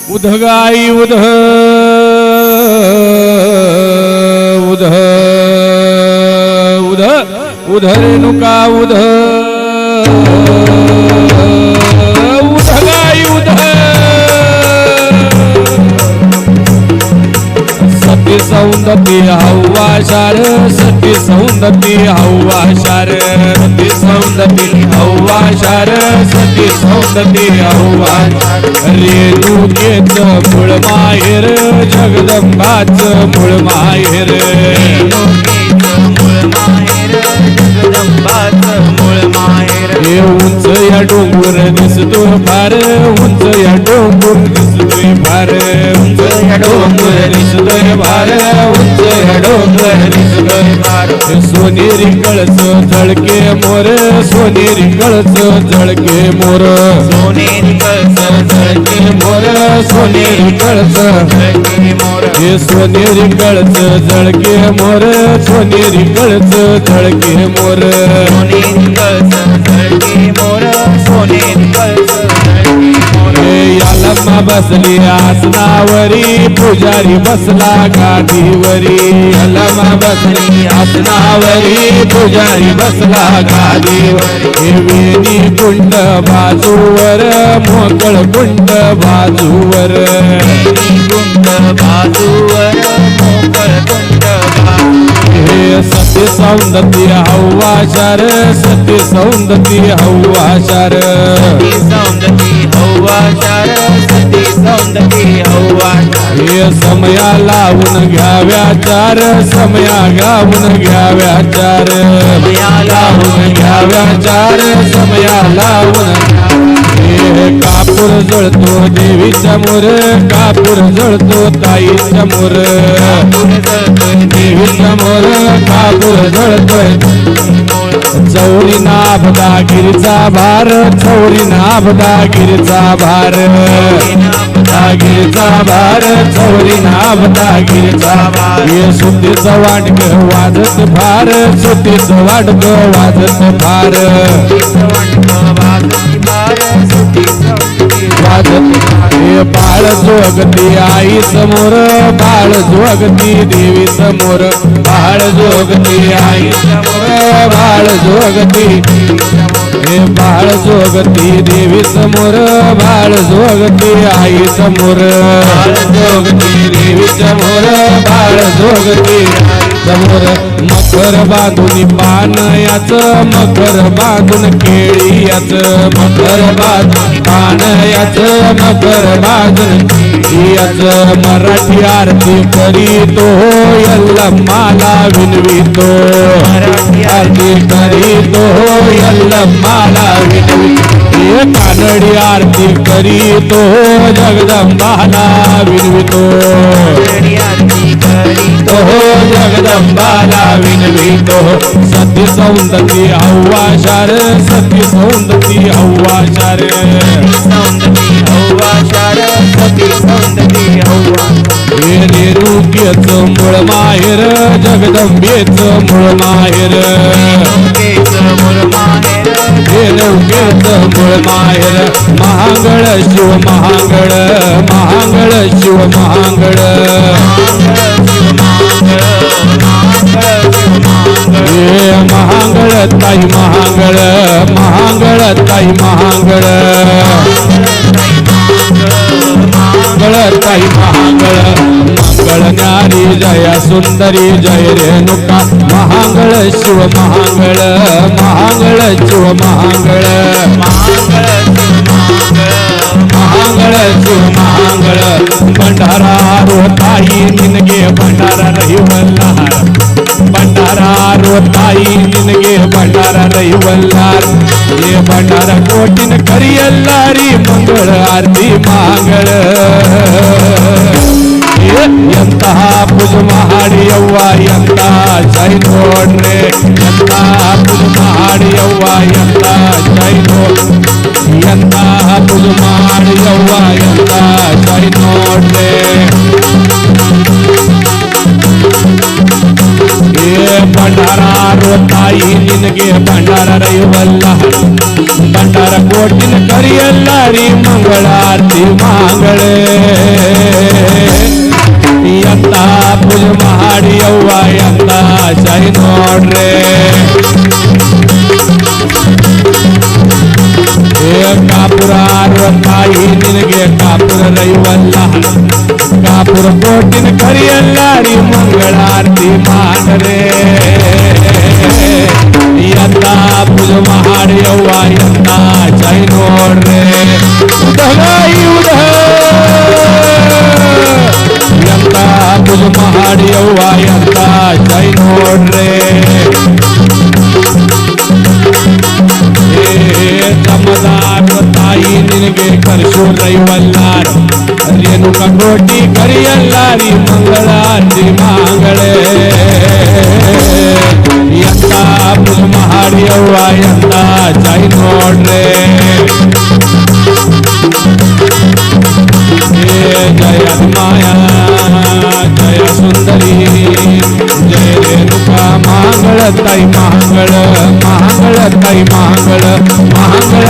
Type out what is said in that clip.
उधगाई उध उध उध उधरेनुका उध उधगाई उध सती सौंदती हव्वा शार सती सौंदती हव्वा शार सती सौंदती हव्वा शार सती सौंदती हव्वा रेणुकेच मूळ माहेर जगदंबाच मूळ माहेर हे उंच या डोंगर दिसतो फार उंच या डोंगर दिसतोय फार उंच या डोंगर दिसतोय फार उंच या डोंगर दिसतोय फार सोनेरी कळस झळके मोर सोनेरी कळस झळके मोर सोनेरी कळस झळके मोर सोनेरी कळस झळके मोर हे सोनेरी कळस झळके मोर सोनेरी कळस झळके मोर सोनेरी कळस झळके मोर सोनेरी कळस यालम्मा बसली आसनावरी पुजारी बसला गादीवरी यालम्मा बसली आसनावरी पुजारी बसला गादीवरी वेणी कुंड बाजूवर मोकळ कुंड बाजूवर कुंड बाजूवर मोकळ कुंड हे सती सौंदती हव्वा शार सती सौंदती हव्वा शार सती सौंदती हव्वा शार सती सौंदती हव्वा हे समया लावून घ्याव्या चार समया गावून घ्याव्या चार समया लावून घ्याव्या चार समया लावून हे कापूर जळतो देवीच्या मोर कापूर जळतो ताईच्या मोर कापूर जळतोय देवीच्या मोर कापूर जळतोय चौरी नाभदा गिरीचा भार चौरी नाभदा गिरीचा भार गिरीचा भार चौरी नाभदा गिरीचा भार हे सुतीचं वाटक वाजत फार सुतीचं वाटक वाजत फार हे बाळ जोगती आई समोर बाळ जोगती देवी समोर बाळ जोगती आई समोर बाळ जोगती हे बाळ जोगती देवी समोर बाळ जोगती आई समोर बाळ जोगती देवी समोर बाळ जोगती समोर मकर बांधून पान याच मकर बांधून केळी याच मकर बांधून पान याच मकर बांधून याच मराठी आरती करीतो यल्लम्माला विनवितो मराठी आरती करीतो यल्लम्माला विनवितो कानडी आरती करीतो जगदंबाला विनवितो तो जगदंबाला विनवितो सती सौंदती हव्वा शार सती सौंदती हव्वा शार सौंदती हव्वा शार सती सौंदती हव्वा हे रेणुकेच मूळ माहेर जगदंबेच मूळ माहेर मूळ माहेर रेणुकेच मूळ माहेर महांगळ शिव महांगळ महांगळ शिव महांगळ हे महांगळ ताई महांगळ महांगळ ताई महांगळ महांगळ ताई महांगळ मंगळ न्यारी जया सुंदरी जय रेणुका महांगळ शिव महांगळ महांगळ शिव महांगळ महांगळ शिव महांगळ भंडारा रोताई निनगे भंडारा रहिवल्लार भंडारा रोताई निनगे भंडारा रहिवल्लार ये भंडारा कोटिन करियल्लारी मंगळ आरती मांगळ ಎಂತಹ ಪುಜ ಮಾಡಿ ಯವ್ವ ಎಂತ ಜೈ ನೋಡ್ರೆ ಎಂತಹ ಪುಜ ಮಾಡಿ ಯವ್ವ ಎಂತ ಜೈ ನೋಡ್ ಎಂತಹ ಪುಜ ಮಾಡಿ ಯವ್ವ ಎಂತ ಜೈ ನೋಡ್ರೆ ಭಂಡಾರ ತಾಯಿ ನಿನಗೆ ಭಂಡಾರ ರೈವಲ್ಲ ಭಂಡಾರ ಕೋಟಿನ ಕರಿಯಲ್ಲಾರಿ ಮಂಗಳಾರತಿ ಮಂಗಳೇ ಎಂತ ಪೂಜೆ ಮಾಡಿ ಅವ್ವ ಎಂತ ಜೈ ನೋಡ್ರೆ ಕಾಪುರ ತಾಯಿ ನಿನಗೆ ಕಾಪುರ ರೈವಲ್ಲ ಕಾಪುರ ಕೋಟಿನ ಕರಿಯಲ್ಲಾರಿ ಮಂಗಳಾರತಿ ಮಾಡ್ರೆ ಎಂತ ಪೂಜೆ ಮಾಡಿ ಅವ್ವ ಎಂತ ಜೈ ನೋಡ್ರೆ ಉದಗಾಯಿ ಉದಹ ಎಂತ ಪೂಜೆ ಮಾಡಿ ಅವ್ವ ಎಂತ ಜೈ ನೋಡ್ರೆ ತಮ್ಮದಾರ ತಾಯಿ ನಿನಗೆ ಕರ್ಸೋ ರೈವಲ್ಲಾರ ರೇಣುಕ ಕೋಟಿ ಕರಿಯಲ್ಲಾರಿ ಮಂಗಳಾರತಿ ಮಂಗಳೇ ಎಂತ ಪೂಜೆ ಮಾಡಿ ಅವ್ವ ಎಂತ ಜೈ ನೋಡ್ರೆ ಜಯ ಮಾಯಾ ಜಯ ಸುಂದರಿ ಜಯ ರೇಣುಕಾ ಮಂಗಳ ತಾಯಿ ಮಂಗಳ ಮಂಗಳ ತಾಯಿ ಮಂಗಳ ಮಂಗಳ